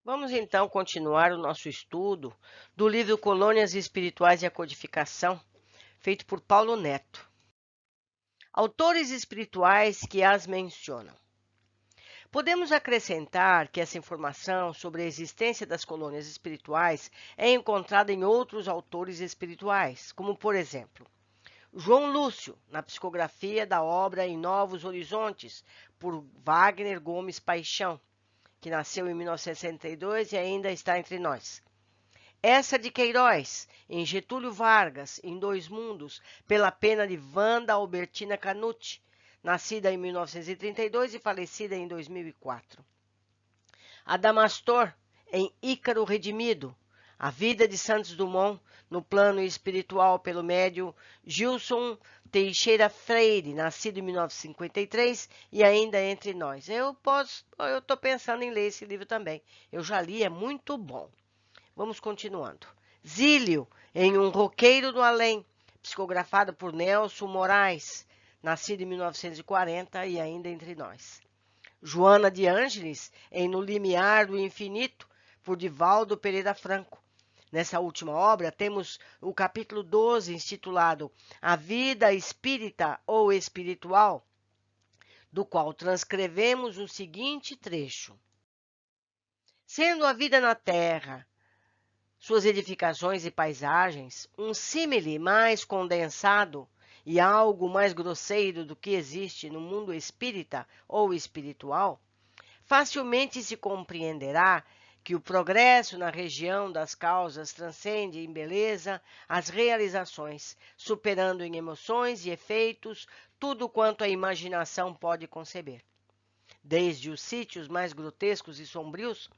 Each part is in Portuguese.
Vamos então continuar o nosso estudo do livro Colônias Espirituais e a Codificação, feito por Paulo Neto. Autores espirituais que as mencionam. Podemos acrescentar que essa informação sobre a existência das colônias espirituais é encontrada em outros autores espirituais, como, por exemplo, João Lúcio, na psicografia da obra Em Novos Horizontes, por Wagner Gomes Paixão, que nasceu em 1962 e ainda está entre nós. Essa de Queiroz, em Getúlio Vargas, em Dois Mundos, pela pena de Wanda Albertina Canuti, nascida em 1932 e falecida em 2004. Adamastor, em Ícaro Redimido, a vida de Santos Dumont no plano espiritual pelo médium Gilson Teixeira Freire, nascido em 1953 e ainda entre nós. Eu estou pensando em ler esse livro também. Eu já li, é muito bom. Vamos continuando. Zílio, em Um Roqueiro do Além, psicografado por Nelson Moraes, nascido em 1940 e ainda entre nós. Joana de Ângeles, em No Limiar do Infinito, por Divaldo Pereira Franco. Nessa última obra, temos o capítulo 12, intitulado A Vida Espírita ou Espiritual, do qual transcrevemos o seguinte trecho. Sendo a vida na Terra, suas edificações e paisagens, um símile mais condensado e algo mais grosseiro do que existe no mundo espírita ou espiritual, facilmente se compreenderá que o progresso na região das causas transcende em beleza as realizações, superando em emoções e efeitos tudo quanto a imaginação pode conceber. Desde os sítios mais grotescos e sombrios,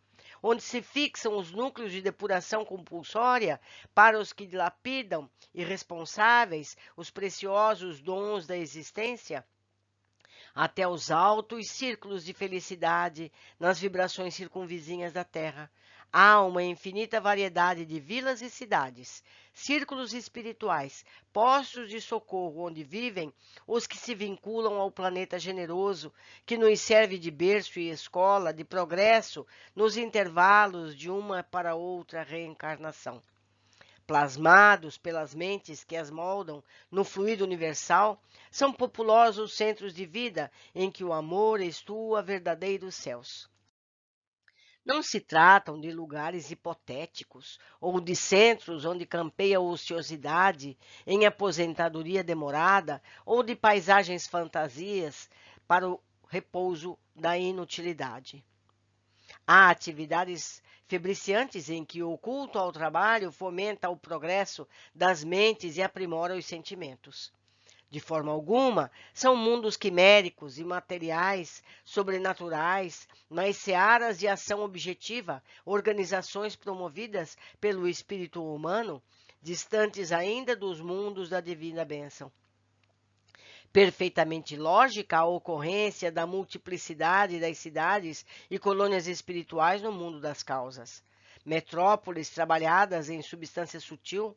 onde se fixam os núcleos de depuração compulsória para os que dilapidam, irresponsáveis, os preciosos dons da existência, até os altos círculos de felicidade nas vibrações circunvizinhas da Terra. Há uma infinita variedade de vilas e cidades, círculos espirituais, postos de socorro onde vivem os que se vinculam ao planeta generoso, que nos serve de berço e escola, de progresso, nos intervalos de uma para outra reencarnação. Plasmados pelas mentes que as moldam no fluido universal, são populosos centros de vida em que o amor estua verdadeiros céus. Não se tratam de lugares hipotéticos ou de centros onde campeia a ociosidade em aposentadoria demorada ou de paisagens fantasias para o repouso da inutilidade. Há atividades febriciantes em que o culto ao trabalho fomenta o progresso das mentes e aprimora os sentimentos. De forma alguma, são mundos quiméricos e materiais, sobrenaturais, nas searas de ação objetiva, organizações promovidas pelo espírito humano, distantes ainda dos mundos da divina bênção. Perfeitamente lógica a ocorrência da multiplicidade das cidades e colônias espirituais no mundo das causas. Metrópoles trabalhadas em substância sutil,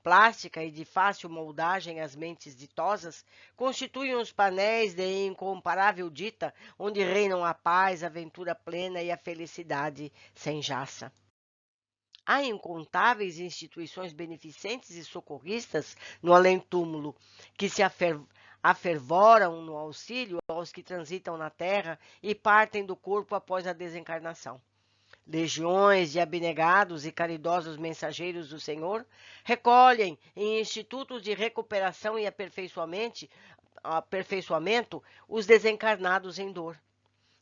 plástica e de fácil moldagem às mentes ditosas, constituem os painéis de incomparável dita, onde reinam a paz, a aventura plena e a felicidade sem jaça. Há incontáveis instituições beneficentes e socorristas no além-túmulo, que se afervoram no auxílio aos que transitam na terra e partem do corpo após a desencarnação. Legiões de abnegados e caridosos mensageiros do Senhor recolhem em institutos de recuperação e aperfeiçoamento os desencarnados em dor.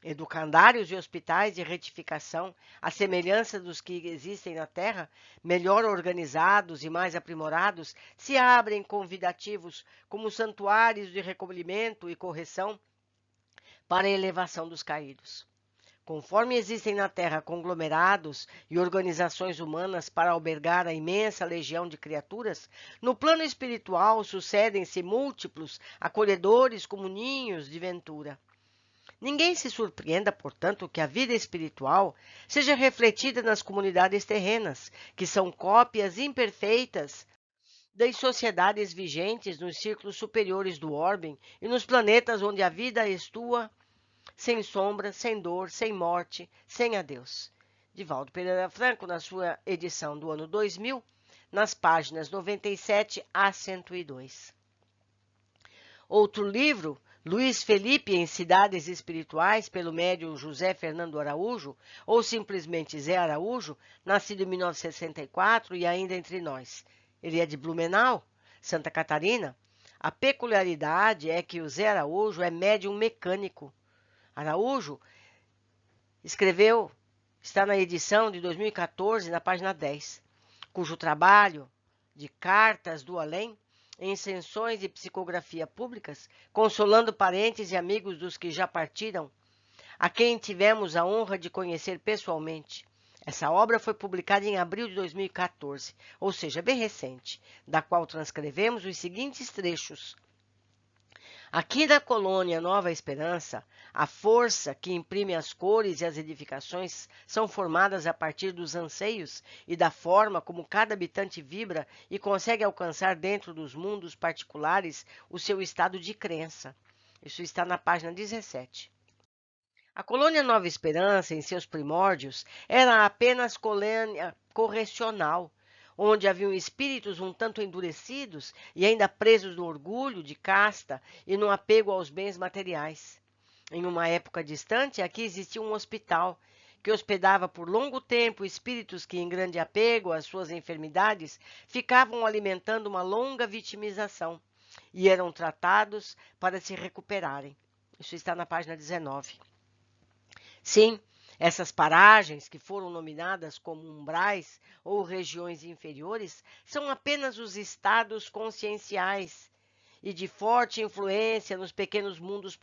Educandários e hospitais de retificação, à semelhança dos que existem na Terra, melhor organizados e mais aprimorados, se abrem convidativos como santuários de recolhimento e correção para a elevação dos caídos. Conforme existem na Terra conglomerados e organizações humanas para albergar a imensa legião de criaturas, no plano espiritual sucedem-se múltiplos acolhedores como ninhos de ventura. Ninguém se surpreenda, portanto, que a vida espiritual seja refletida nas comunidades terrenas, que são cópias imperfeitas das sociedades vigentes nos círculos superiores do orbe e nos planetas onde a vida estua sem sombra, sem dor, sem morte, sem adeus. Divaldo Pereira Franco, na sua edição do ano 2000, nas páginas 97 a 102. Outro livro, Luiz Felipe em Cidades Espirituais, pelo médium José Fernando Araújo, ou simplesmente Zé Araújo, nascido em 1964 e ainda entre nós. Ele é de Blumenau, Santa Catarina. A peculiaridade é que o Zé Araújo é médium mecânico. Araújo escreveu, está na edição de 2014, na página 10, cujo trabalho de Cartas do Além, Incensões e Psicografia Públicas, consolando parentes e amigos dos que já partiram, a quem tivemos a honra de conhecer pessoalmente. Essa obra foi publicada em abril de 2014, ou seja, bem recente, da qual transcrevemos os seguintes trechos. Aqui na colônia Nova Esperança, a força que imprime as cores e as edificações são formadas a partir dos anseios e da forma como cada habitante vibra e consegue alcançar dentro dos mundos particulares o seu estado de crença. Isso está na página 17. A colônia Nova Esperança, em seus primórdios, era apenas colônia correcional, onde haviam espíritos um tanto endurecidos e ainda presos no orgulho de casta e no apego aos bens materiais. Em uma época distante, aqui existia um hospital que hospedava por longo tempo espíritos que, em grande apego às suas enfermidades, ficavam alimentando uma longa vitimização e eram tratados para se recuperarem. Isso está na página 19. Sim, essas paragens, que foram nominadas como umbrais ou regiões inferiores, são apenas os estados conscienciais e de forte influência nos pequenos mundos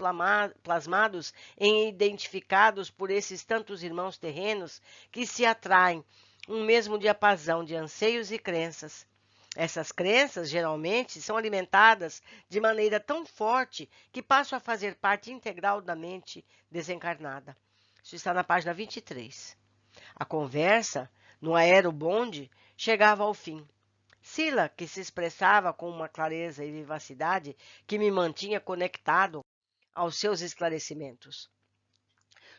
plasmados e identificados por esses tantos irmãos terrenos que se atraem, um mesmo diapasão de anseios e crenças. Essas crenças, geralmente, são alimentadas de maneira tão forte que passam a fazer parte integral da mente desencarnada. Isso está na página 23. A conversa, no aerobonde, chegava ao fim. Sila, que se expressava com uma clareza e vivacidade que me mantinha conectado aos seus esclarecimentos.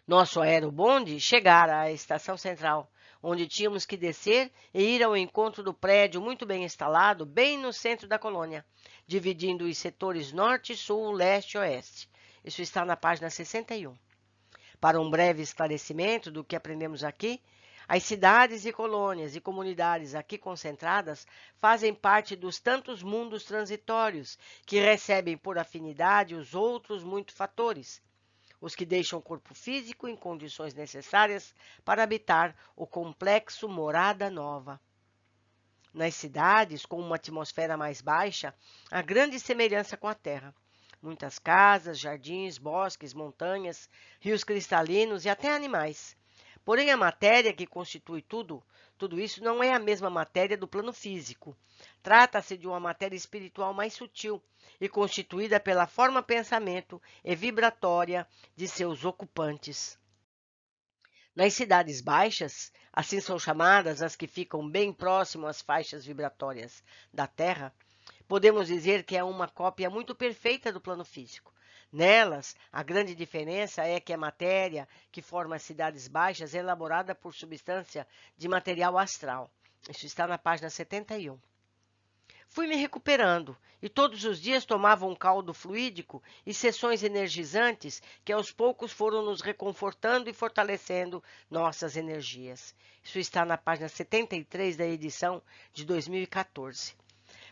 Nosso aerobonde chegara à estação central, onde tínhamos que descer e ir ao encontro do prédio muito bem instalado, bem no centro da colônia, dividindo os setores norte, sul, leste e oeste. Isso está na página 61. Para um breve esclarecimento do que aprendemos aqui, as cidades e colônias e comunidades aqui concentradas fazem parte dos tantos mundos transitórios que recebem por afinidade os outros muitos fatores, os que deixam o corpo físico em condições necessárias para habitar o complexo morada nova. Nas cidades, com uma atmosfera mais baixa, há grande semelhança com a Terra. Muitas casas, jardins, bosques, montanhas, rios cristalinos e até animais. Porém, a matéria que constitui tudo isso não é a mesma matéria do plano físico. Trata-se de uma matéria espiritual mais sutil e constituída pela forma pensamento e vibratória de seus ocupantes. Nas cidades baixas, assim são chamadas as que ficam bem próximo às faixas vibratórias da Terra, podemos dizer que é uma cópia muito perfeita do plano físico. Nelas, a grande diferença é que a matéria que forma as cidades baixas é elaborada por substância de material astral. Isso está na página 71. Fui me recuperando e todos os dias tomava um caldo fluídico e sessões energizantes que aos poucos foram nos reconfortando e fortalecendo nossas energias. Isso está na página 73 da edição de 2014.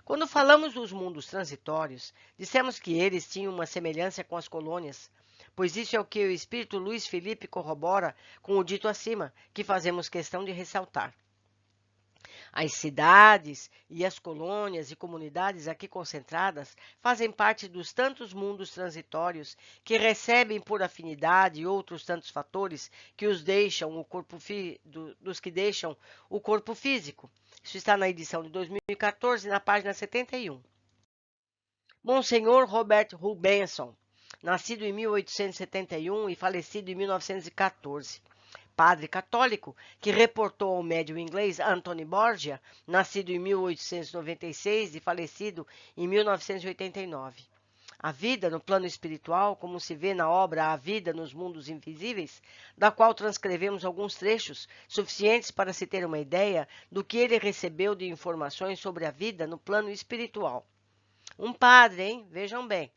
Quando falamos dos mundos transitórios, dissemos que eles tinham uma semelhança com as colônias, pois isso é o que o espírito Luiz Felipe corrobora com o dito acima, que fazemos questão de ressaltar. As cidades e as colônias e comunidades aqui concentradas fazem parte dos tantos mundos transitórios que recebem por afinidade outros tantos fatores que os deixam dos que deixam o corpo físico. Isso está na edição de 2014, na página 71. Monsenhor Robert Rubenson, nascido em 1871 e falecido em 1914. Padre católico que reportou ao médium inglês Anthony Borgia, nascido em 1896 e falecido em 1989. A vida no plano espiritual, como se vê na obra A Vida nos Mundos Invisíveis, da qual transcrevemos alguns trechos, suficientes para se ter uma ideia do que ele recebeu de informações sobre a vida no plano espiritual. Um padre, hein? Vejam bem.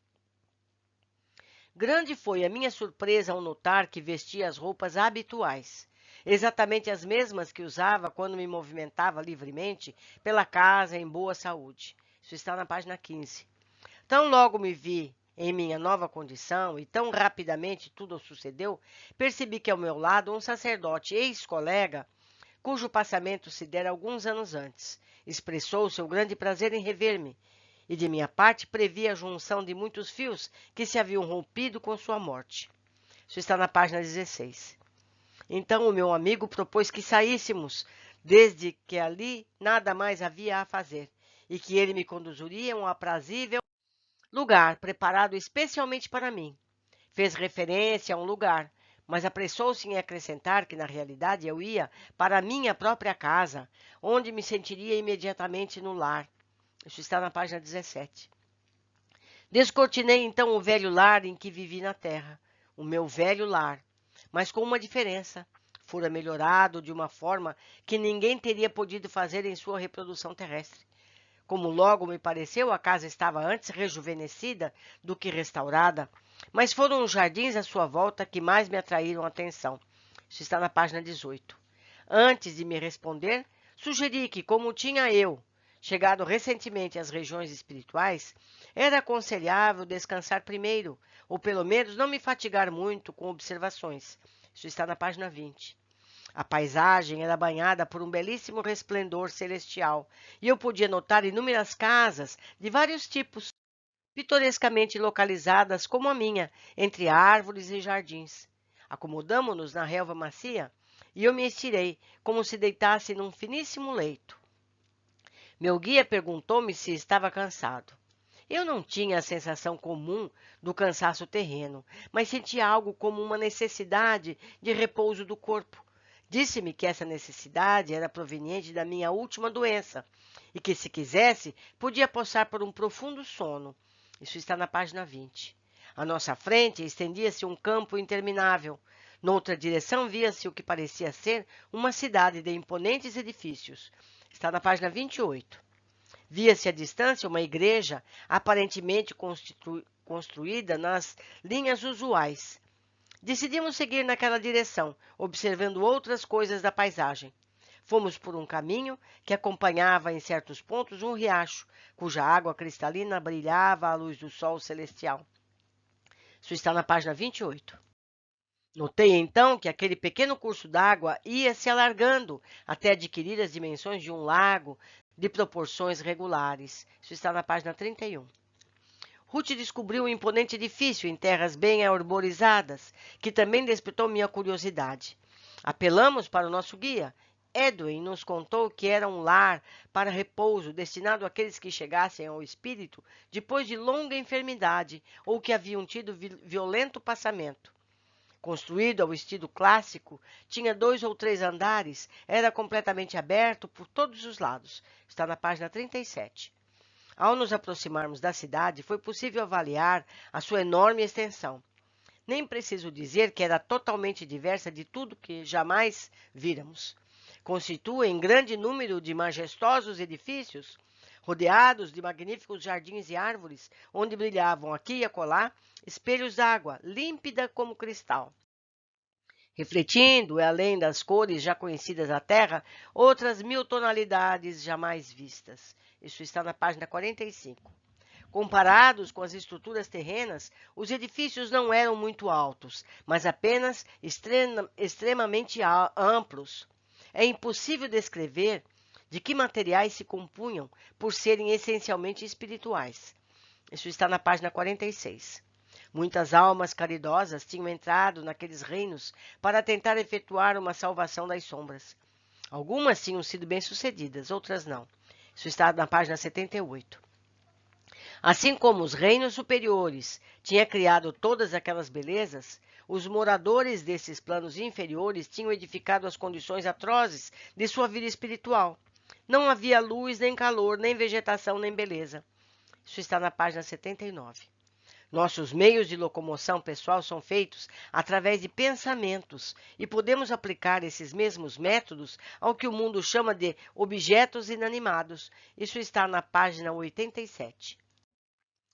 Grande foi a minha surpresa ao notar que vestia as roupas habituais, exatamente as mesmas que usava quando me movimentava livremente pela casa em boa saúde. Isso está na página 15. Tão logo me vi em minha nova condição e tão rapidamente tudo sucedeu, percebi que ao meu lado um sacerdote ex-colega, cujo passamento se dera alguns anos antes, expressou seu grande prazer em rever-me, e de minha parte previ a junção de muitos fios que se haviam rompido com sua morte. Isso está na página 16. Então o meu amigo propôs que saíssemos, desde que ali nada mais havia a fazer, e que ele me conduziria a um aprazível lugar preparado especialmente para mim. Fez referência a um lugar, mas apressou-se em acrescentar que, na realidade, eu ia para a minha própria casa, onde me sentiria imediatamente no lar. Isso está na página 17. Descortinei então o velho lar em que vivi na terra, o meu velho lar, mas com uma diferença. Fora melhorado de uma forma que ninguém teria podido fazer em sua reprodução terrestre. Como logo me pareceu, a casa estava antes rejuvenescida do que restaurada, mas foram os jardins à sua volta que mais me atraíram a atenção. Isso está na página 18. Antes de me responder, sugeri que, como tinha eu chegado recentemente às regiões espirituais, era aconselhável descansar primeiro, ou pelo menos não me fatigar muito com observações. Isso está na página 20. A paisagem era banhada por um belíssimo resplendor celestial, e eu podia notar inúmeras casas de vários tipos, pitorescamente localizadas como a minha, entre árvores e jardins. Acomodamo-nos na relva macia, e eu me estirei, como se deitasse num finíssimo leito. Meu guia perguntou-me se estava cansado. Eu não tinha a sensação comum do cansaço terreno, mas sentia algo como uma necessidade de repouso do corpo. Disse-me que essa necessidade era proveniente da minha última doença e que, se quisesse, podia passar por um profundo sono. Isso está na página 20. À nossa frente estendia-se um campo interminável. Noutra direção via-se o que parecia ser uma cidade de imponentes edifícios. Está na página 28. Via-se à distância uma igreja aparentemente construída nas linhas usuais. Decidimos seguir naquela direção, observando outras coisas da paisagem. Fomos por um caminho que acompanhava em certos pontos um riacho, cuja água cristalina brilhava à luz do sol celestial. Isso está na página 28. Notei então que aquele pequeno curso d'água ia se alargando até adquirir as dimensões de um lago de proporções regulares. Isso está na página 31. Ruth descobriu um imponente edifício em terras bem arborizadas, que também despertou minha curiosidade. Apelamos para o nosso guia. Edwin nos contou que era um lar para repouso destinado àqueles que chegassem ao espírito depois de longa enfermidade ou que haviam tido violento passamento. Construído ao estilo clássico, tinha 2 ou 3 andares, era completamente aberto por todos os lados. Está na página 37. Ao nos aproximarmos da cidade, foi possível avaliar a sua enorme extensão. Nem preciso dizer que era totalmente diversa de tudo que jamais víramos. Constitui em grande número de majestosos edifícios, rodeados de magníficos jardins e árvores, onde brilhavam aqui e acolá espelhos d'água, límpida como cristal. Refletindo, além das cores já conhecidas da Terra, outras 1000 tonalidades jamais vistas. Isso está na página 45. Comparados com as estruturas terrenas, os edifícios não eram muito altos, mas apenas extremamente amplos. É impossível descrever de que materiais se compunham, por serem essencialmente espirituais. Isso está na página 46. Muitas almas caridosas tinham entrado naqueles reinos para tentar efetuar uma salvação das sombras. Algumas tinham sido bem-sucedidas, outras não. Isso está na página 78. Assim como os reinos superiores tinham criado todas aquelas belezas, os moradores desses planos inferiores tinham edificado as condições atrozes de sua vida espiritual. Não havia luz, nem calor, nem vegetação, nem beleza. Isso está na página 79. Nossos meios de locomoção pessoal são feitos através de pensamentos e podemos aplicar esses mesmos métodos ao que o mundo chama de objetos inanimados. Isso está na página 87.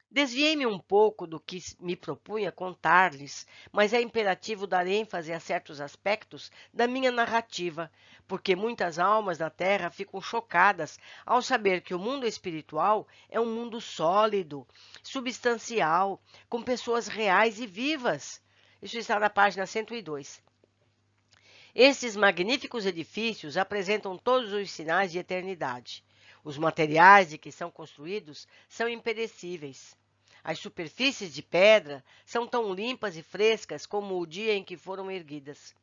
Desviei-me um pouco do que me propunha contar-lhes, mas é imperativo dar ênfase a certos aspectos da minha narrativa, porque muitas almas da Terra ficam chocadas ao saber que o mundo espiritual é um mundo sólido, substancial, com pessoas reais e vivas. Isso está na página 102. Estes magníficos edifícios apresentam todos os sinais de eternidade. Os materiais de que são construídos são imperecíveis. As superfícies de pedra são tão limpas e frescas como o dia em que foram erguidas.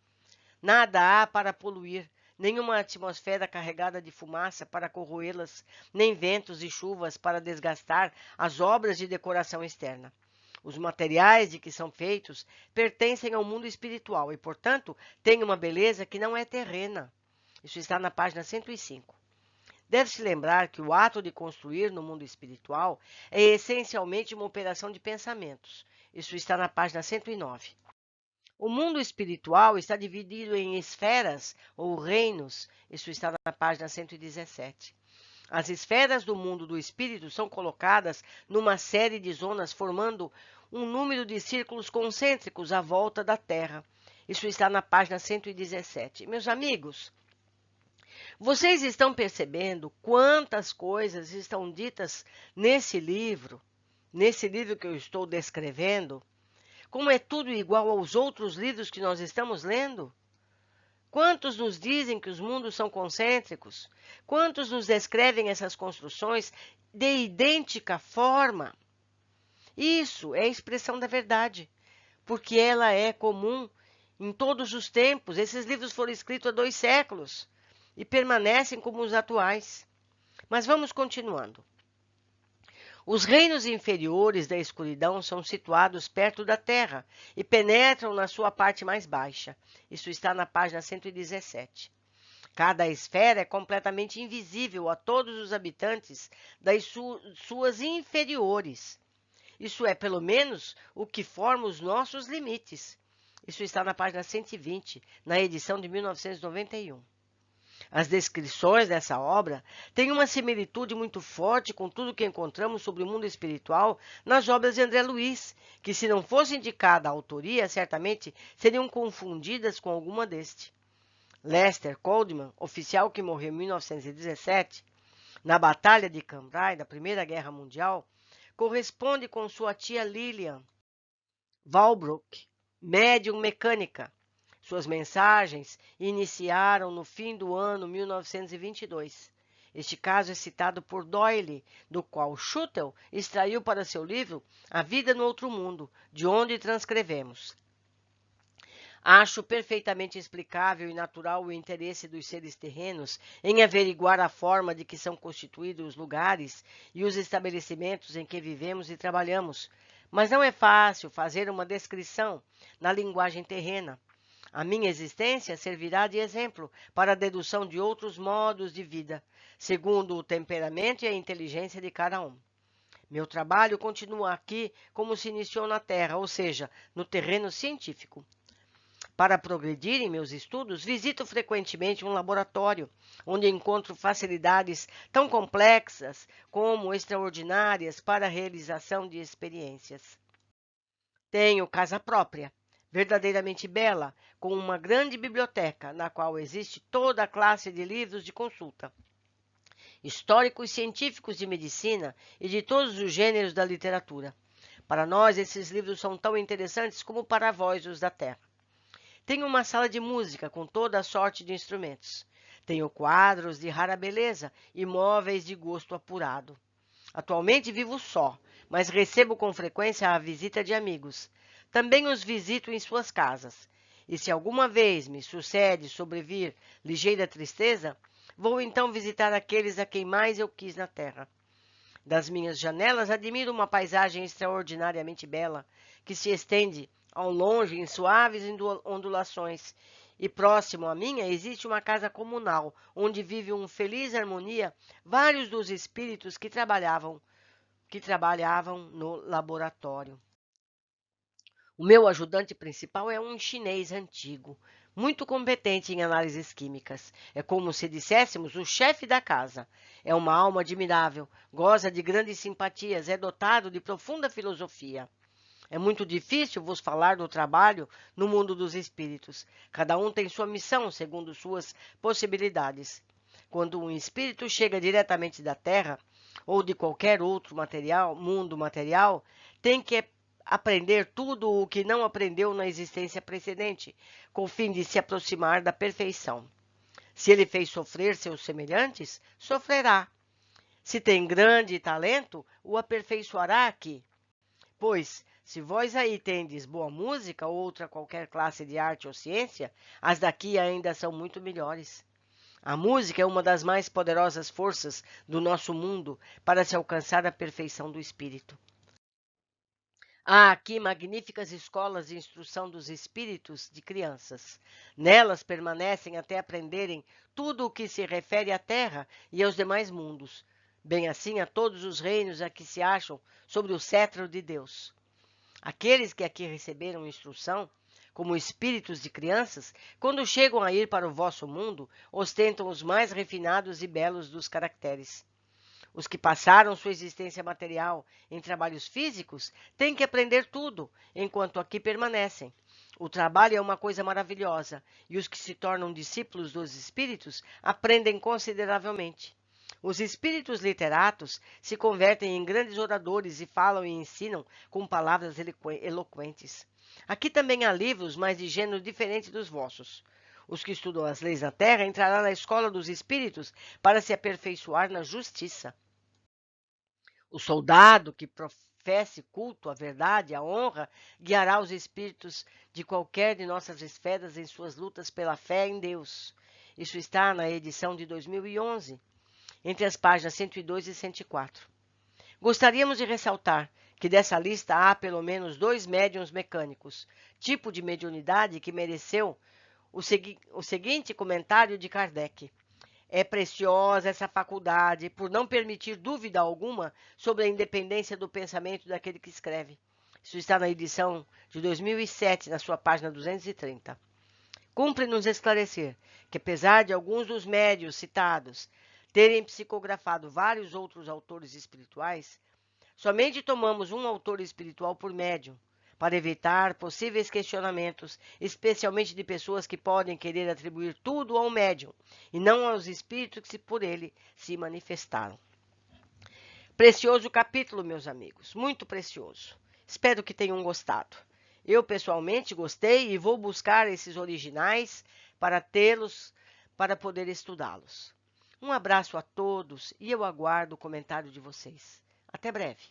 Nada há para poluir, nenhuma atmosfera carregada de fumaça para corroê-las, nem ventos e chuvas para desgastar as obras de decoração externa. Os materiais de que são feitos pertencem ao mundo espiritual e, portanto, têm uma beleza que não é terrena. Isso está na página 105. Deve-se lembrar que o ato de construir no mundo espiritual é essencialmente uma operação de pensamentos. Isso está na página 109. O mundo espiritual está dividido em esferas ou reinos. Isso está na página 117. As esferas do mundo do espírito são colocadas numa série de zonas formando um número de círculos concêntricos à volta da Terra. Isso está na página 117. Meus amigos, vocês estão percebendo quantas coisas estão ditas nesse livro que eu estou descrevendo? Como é tudo igual aos outros livros que nós estamos lendo? Quantos nos dizem que os mundos são concêntricos? Quantos nos descrevem essas construções de idêntica forma? Isso é a expressão da verdade, porque ela é comum em todos os tempos. Esses livros foram escritos há 2 séculos e permanecem como os atuais. Mas vamos continuando. Os reinos inferiores da escuridão são situados perto da Terra e penetram na sua parte mais baixa. Isso está na página 117. Cada esfera é completamente invisível a todos os habitantes das suas inferiores. Isso é, pelo menos, o que forma os nossos limites. Isso está na página 120, na edição de 1991. As descrições dessa obra têm uma similitude muito forte com tudo que encontramos sobre o mundo espiritual nas obras de André Luiz, que, se não fosse indicada a autoria, certamente seriam confundidas com alguma deste. Lester Coldman, oficial que morreu em 1917, na Batalha de Cambrai, da Primeira Guerra Mundial, corresponde com sua tia Lillian Walbrook, médium mecânica. Suas mensagens iniciaram no fim do ano 1922. Este caso é citado por Doyle, do qual Schuttel extraiu para seu livro A Vida no Outro Mundo, de onde transcrevemos. Acho perfeitamente explicável e natural o interesse dos seres terrenos em averiguar a forma de que são constituídos os lugares e os estabelecimentos em que vivemos e trabalhamos, mas não é fácil fazer uma descrição na linguagem terrena. A minha existência servirá de exemplo para a dedução de outros modos de vida, segundo o temperamento e a inteligência de cada um. Meu trabalho continua aqui como se iniciou na Terra, ou seja, no terreno científico. Para progredir em meus estudos, visito frequentemente um laboratório, onde encontro facilidades tão complexas como extraordinárias para a realização de experiências. Tenho casa própria, verdadeiramente bela, com uma grande biblioteca, na qual existe toda a classe de livros de consulta, históricos, científicos, de medicina e de todos os gêneros da literatura. Para nós, esses livros são tão interessantes como para vós, os da terra. Tenho uma sala de música com toda a sorte de instrumentos. Tenho quadros de rara beleza e móveis de gosto apurado. Atualmente vivo só, mas recebo com frequência a visita de amigos. Também os visito em suas casas. E se alguma vez me sucede sobrevir ligeira tristeza, vou então visitar aqueles a quem mais eu quis na terra. Das minhas janelas admiro uma paisagem extraordinariamente bela, que se estende ao longe em suaves ondulações, e próximo à minha existe uma casa comunal, onde vive em feliz harmonia vários dos espíritos que trabalhavam no laboratório. O meu ajudante principal é um chinês antigo, muito competente em análises químicas. É como se disséssemos o chefe da casa. É uma alma admirável, goza de grandes simpatias, é dotado de profunda filosofia. É muito difícil vos falar do trabalho no mundo dos espíritos. Cada um tem sua missão segundo suas possibilidades. Quando um espírito chega diretamente da Terra ou de qualquer outro mundo material, tem que aprender tudo o que não aprendeu na existência precedente, com o fim de se aproximar da perfeição. Se ele fez sofrer seus semelhantes, sofrerá. Se tem grande talento, o aperfeiçoará aqui. Pois, se vós aí tendes boa música ou outra qualquer classe de arte ou ciência, as daqui ainda são muito melhores. A música é uma das mais poderosas forças do nosso mundo para se alcançar a perfeição do espírito. Há aqui magníficas escolas de instrução dos espíritos de crianças. Nelas permanecem até aprenderem tudo o que se refere à Terra e aos demais mundos, bem assim a todos os reinos a que se acham sobre o cetro de Deus. Aqueles que aqui receberam instrução, como espíritos de crianças, quando chegam a ir para o vosso mundo, ostentam os mais refinados e belos dos caracteres. Os que passaram sua existência material em trabalhos físicos têm que aprender tudo, enquanto aqui permanecem. O trabalho é uma coisa maravilhosa, e os que se tornam discípulos dos espíritos aprendem consideravelmente. Os espíritos literatos se convertem em grandes oradores e falam e ensinam com palavras eloquentes. Aqui também há livros, mas de gênero diferente dos vossos. Os que estudam as leis da terra entrarão na escola dos espíritos para se aperfeiçoar na justiça. O soldado que professe culto à verdade, à honra, guiará os espíritos de qualquer de nossas esferas em suas lutas pela fé em Deus. Isso está na edição de 2011, entre as páginas 102 e 104. Gostaríamos de ressaltar que dessa lista há pelo menos 2 médiuns mecânicos, tipo de mediunidade que mereceu o seguinte comentário de Kardec. É preciosa essa faculdade por não permitir dúvida alguma sobre a independência do pensamento daquele que escreve. Isso está na edição de 2007, na sua página 230. Cumpre-nos esclarecer que, apesar de alguns dos médios citados terem psicografado vários outros autores espirituais, somente tomamos um autor espiritual por médium, para evitar possíveis questionamentos, especialmente de pessoas que podem querer atribuir tudo ao médium e não aos espíritos que por ele se manifestaram. Precioso capítulo, meus amigos, muito precioso. Espero que tenham gostado. Eu, pessoalmente, gostei e vou buscar esses originais para tê-los, para poder estudá-los. Um abraço a todos e eu aguardo o comentário de vocês. Até breve.